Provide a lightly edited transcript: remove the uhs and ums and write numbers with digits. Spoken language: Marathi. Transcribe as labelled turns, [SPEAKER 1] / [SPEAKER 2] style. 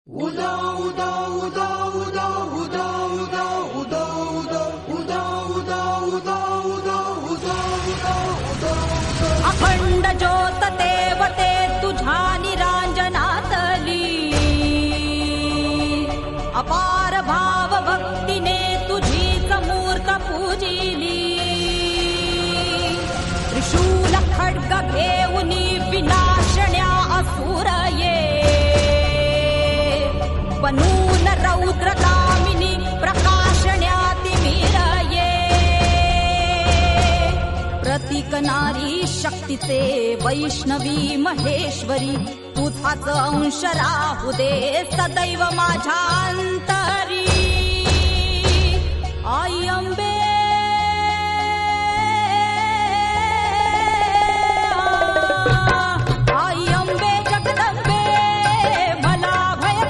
[SPEAKER 1] उदा उदा उदा उदा उदा उदा उदा उदा उदा उदा उदा उदा उदा उदा
[SPEAKER 2] अखंड ज्योत देवते तुझ्या निरांजनातली अपार भाव भक्तीने तुझीच मूर्त पूजिली त्रिशूल खड्ग घेऊनी विनाशण्या असुर ये बनून रौद्र कामिनी प्रकाशण्या तिमिर ये प्रतीक नारी शक्तीचे वैष्णवी महेश्वरी तुझाच अंश राहू दे सदैव माझ्या अंतरी आई अंबे